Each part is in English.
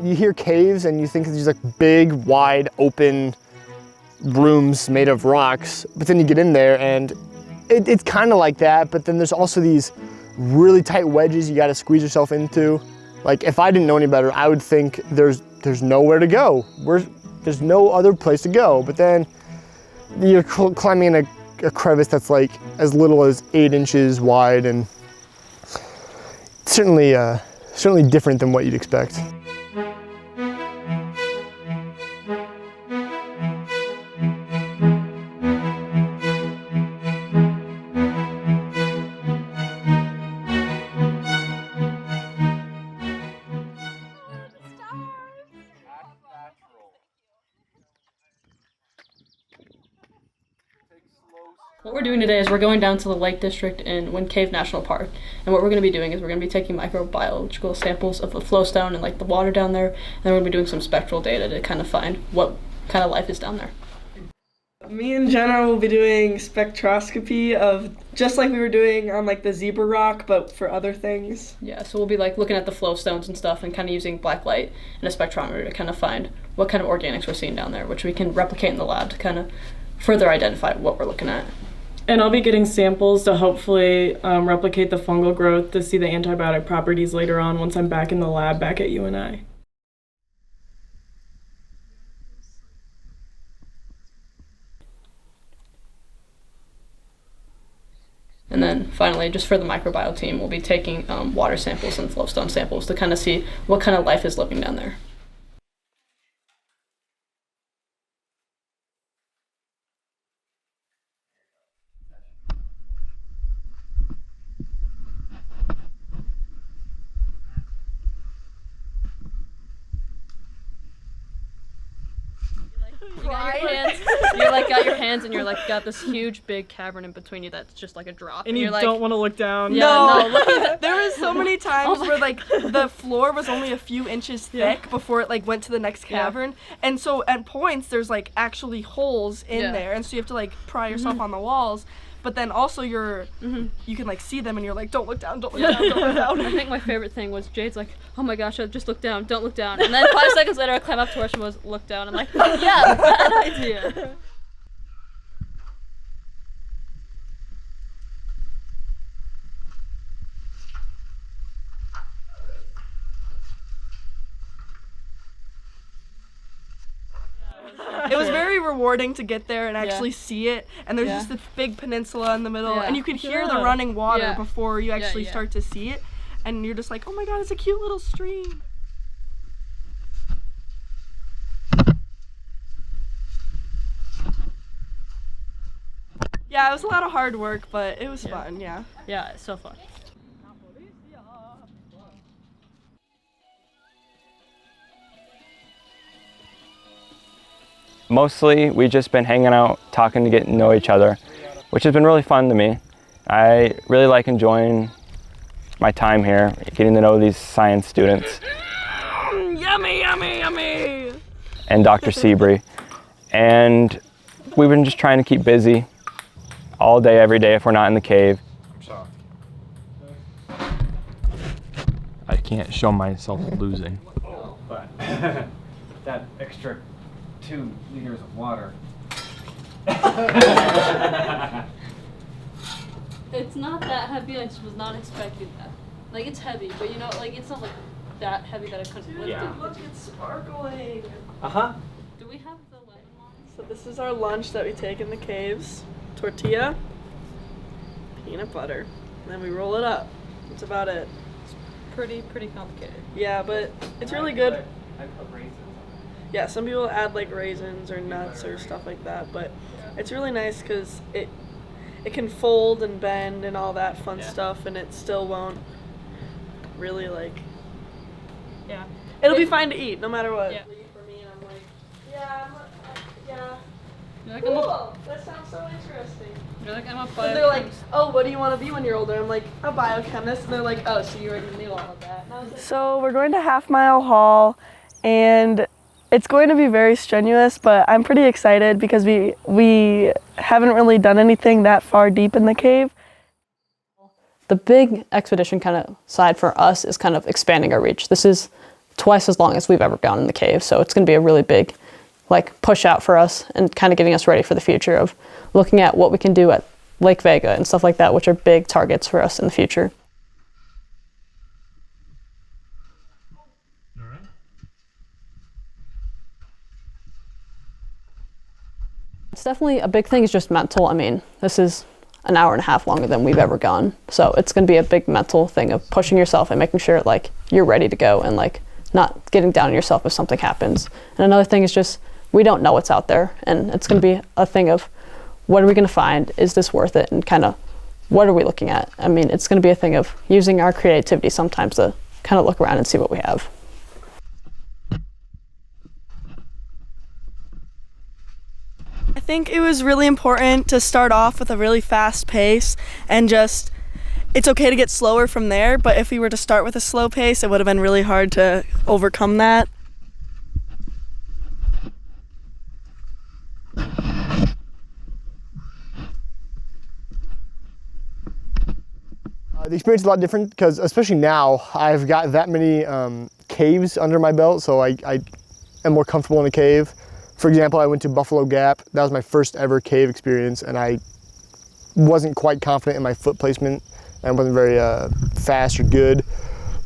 you hear caves and you think of these like big, wide, open rooms made of rocks, but then you get in there and it's kind of like that, but then there's also these really tight wedges you got to squeeze yourself into. Like if I didn't know any better, I would think there's nowhere to go. There's no other place to go, but then you're climbing in a crevice that's like as little as 8 inches wide, and certainly different than what you'd expect. What we're doing today is we're going down to the Lake District in Wind Cave National Park, and what we're going to be doing is we're going to be taking microbiological samples of the flowstone and like the water down there, and then we're going to be doing some spectral data to kind of find what kind of life is down there. Me and Jenna will be doing spectroscopy of just like we were doing on like the zebra rock, but for other things. Yeah, so we'll be like looking at the flowstones and stuff and kind of using black light and a spectrometer to kind of find what kind of organics we're seeing down there, which we can replicate in the lab to kind of further identify what we're looking at. And I'll be getting samples to hopefully replicate the fungal growth to see the antibiotic properties later on once I'm back in the lab back at UNI. And then finally, just for the microbiome team, we'll be taking water samples and flowstone samples to kind of see what kind of life is living down there. Got your hands and you're like got this huge big cavern in between you that's just like a drop. And you you're like, don't want to look down. Yeah, no. There was so many times where like the floor was only a few inches thick before it like went to the next cavern. And so at points there's like actually holes in there, and so you have to like pry yourself on the walls. But then also you can like see them and you're like, don't look down, don't look down, don't look down. I think my favorite thing was Jade's like, oh my gosh, I just look down, don't look down. And then 5 seconds later I climb up to her, she was look down. I'm like, yeah, bad idea. It was very rewarding to get there and actually see it, and there's just this big peninsula in the middle, and you could hear the running water before you actually start to see it, and you're just like, oh my god, it's a cute little stream. Yeah, it was a lot of hard work, but it was fun, yeah. Yeah, it's so fun. Mostly, we've just been hanging out, talking to get to know each other, which has been really fun to me. I really like enjoying my time here, getting to know these science students. Yummy, yummy, yummy! And Dr. Seabury. And we've been just trying to keep busy all day, every day if we're not in the cave. I can't show myself losing. But that extra 2 liters of water. It's not that heavy, I just was not expecting that. Like, it's heavy, but you know, like, it's not like that heavy that I couldn't lift it. Look, it's sparkling! Uh-huh. Do we have the light on? So this is our lunch that we take in the caves. Tortilla, peanut butter, and then we roll it up. That's about it. It's pretty complicated. Yeah, but it's really good. I put raisins on it. Yeah, some people add like raisins or nuts or stuff like that, but it's really nice because it can fold and bend and all that fun stuff, and it still won't really like, it'll be fine to eat no matter what. Yeah. For me, and I'm like, yeah. You're like, Cool, that sounds so interesting. You're like, I'm a And they're like, oh, what do you want to be when you're older? I'm like, a biochemist. And they're like, oh, so you already knew all of that. So we're going to Half Mile Hall, and it's going to be very strenuous, but I'm pretty excited because we haven't really done anything that far deep in the cave. The big expedition kind of side for us is kind of expanding our reach. This is twice as long as we've ever gone in the cave. So it's going to be a really big like push out for us and kind of getting us ready for the future of looking at what we can do at Lake Vega and stuff like that, which are big targets for us in the future. All right. It's definitely a big thing is just mental. I mean, this is an hour and a half longer than we've ever gone. So it's going to be a big mental thing of pushing yourself and making sure like you're ready to go and like not getting down on yourself if something happens. And another thing is just, we don't know what's out there, and it's going to be a thing of what are we going to find? Is this worth it? And kind of what are we looking at? I mean, it's going to be a thing of using our creativity sometimes to kind of look around and see what we have. I think it was really important to start off with a really fast pace and just, it's okay to get slower from there, but if we were to start with a slow pace, it would have been really hard to overcome that. The experience is a lot different because, especially now, I've got that many caves under my belt, so I am more comfortable in a cave. For example, I went to Buffalo Gap. That was my first ever cave experience, and I wasn't quite confident in my foot placement and wasn't very fast or good.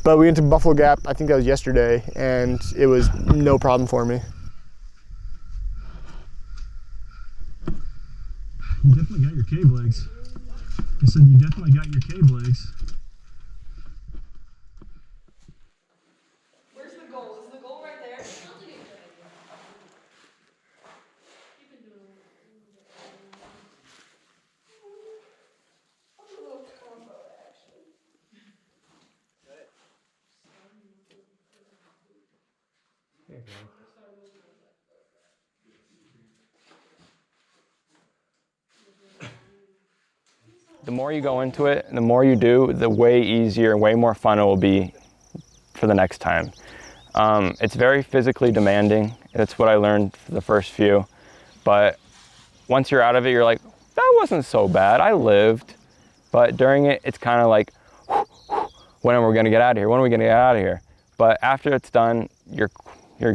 But we went to Buffalo Gap, I think that was yesterday, and it was no problem for me. You definitely got your cave legs. I said you definitely got your cave legs. Where's the goal? Is the goal right there? The more you go into it, the more you do, the way easier and way more fun it will be for the next time. It's very physically demanding. That's what I learned for the first few. But once you're out of it, you're like, that wasn't so bad, I lived. But during it, it's kind of like, when are we gonna get out of here? When are we gonna get out of here? But after it's done, you're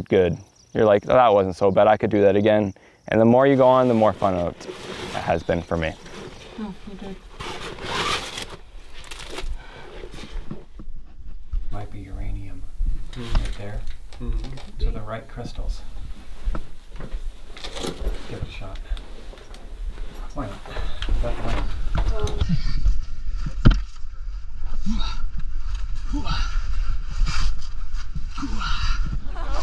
good. You're like, oh, that wasn't so bad, I could do that again. And the more you go on, the more fun it has been for me. Oh, you did. Might be uranium right there. To the right crystals. Give it a shot. Why not? Definitely.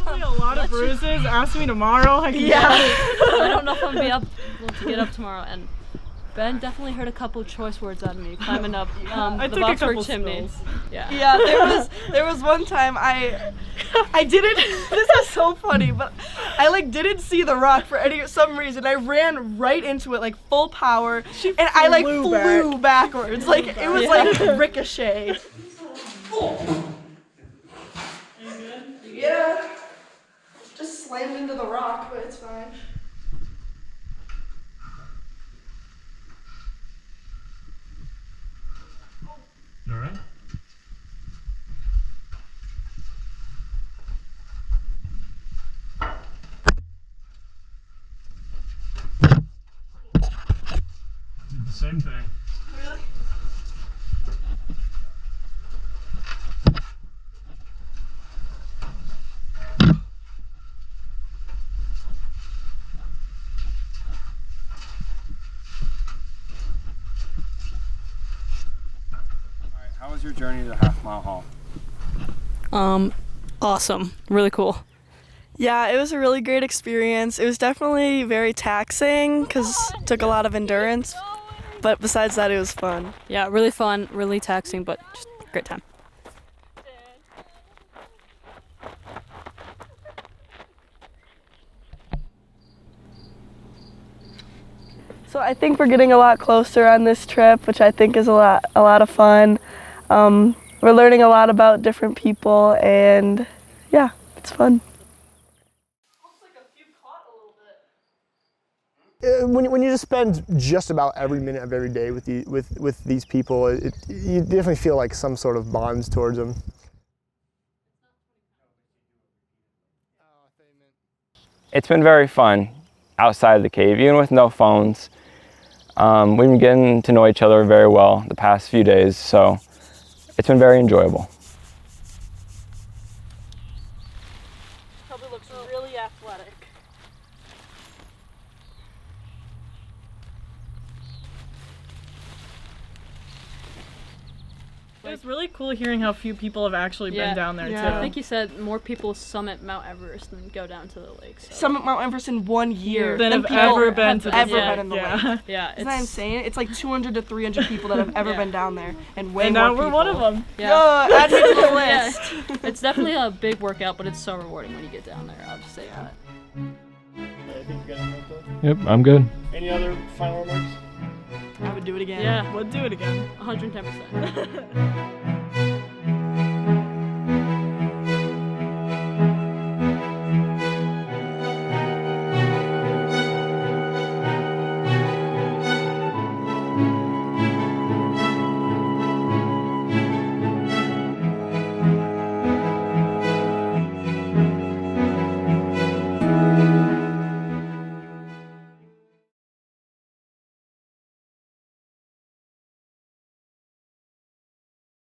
Probably a lot of bruises. Ask me tomorrow. I I don't know if I'm gonna be able to get up tomorrow. And Ben definitely heard a couple choice words out of me climbing up I the took a Boxford couple chimney. spills. Yeah. There was one time I didn't, this is so funny, but I like didn't see the rock for some reason. I ran right into it like full power, and I like flew backwards. Like it was like a ricochet. Yeah. Just slammed into the rock, but it's fine. All right. Did the same thing. Really? How was your journey to the half-mile haul? Awesome. Really cool. Yeah, it was a really great experience. It was definitely very taxing because it took a lot of endurance, but besides that, it was fun. Yeah, really fun, really taxing, but just a great time. So I think we're getting a lot closer on this trip, which I think is a lot of fun. We're learning a lot about different people, and yeah, it's fun. When you just spend just about every minute of every day with these people, you definitely feel like some sort of bonds towards them. it's been very fun outside of the cave, even with no phones. We've been getting to know each other very well the past few days, so it's been very enjoyable. Probably looks really athletic. It was really cool hearing how few people have actually been down there, Yeah. too. I think he said more people summit Mount Everest than go down to the lake. So. Summit Mount Everest in 1 year. Than have people ever been have to the ever lake. been in the Yeah. lake. Yeah, Isn't that insane? It's like 200 to 300 people that have ever been down there, and way And more now people. we're one of them. Yeah, add me to the Yeah. list. It's definitely a big workout, but it's so rewarding when you get down there. I'll just say that. I think you guys know that. Yep, I'm good. Any other final remarks? I would do it again. Yeah, We'll do it again. 110%.